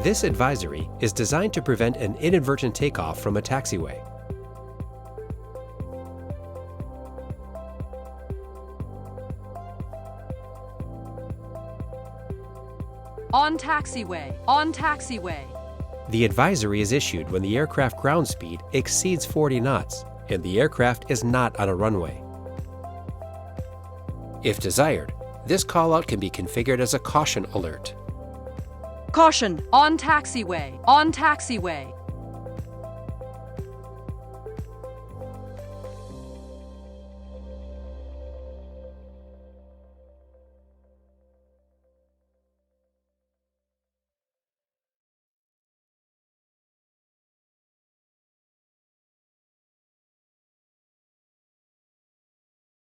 This advisory is designed to prevent an inadvertent takeoff from a taxiway. On taxiway, on taxiway. The advisory is issued when the aircraft ground speed exceeds 40 knots and the aircraft is not on a runway. If desired, this callout can be configured as a caution alert. Caution, on taxiway, on taxiway.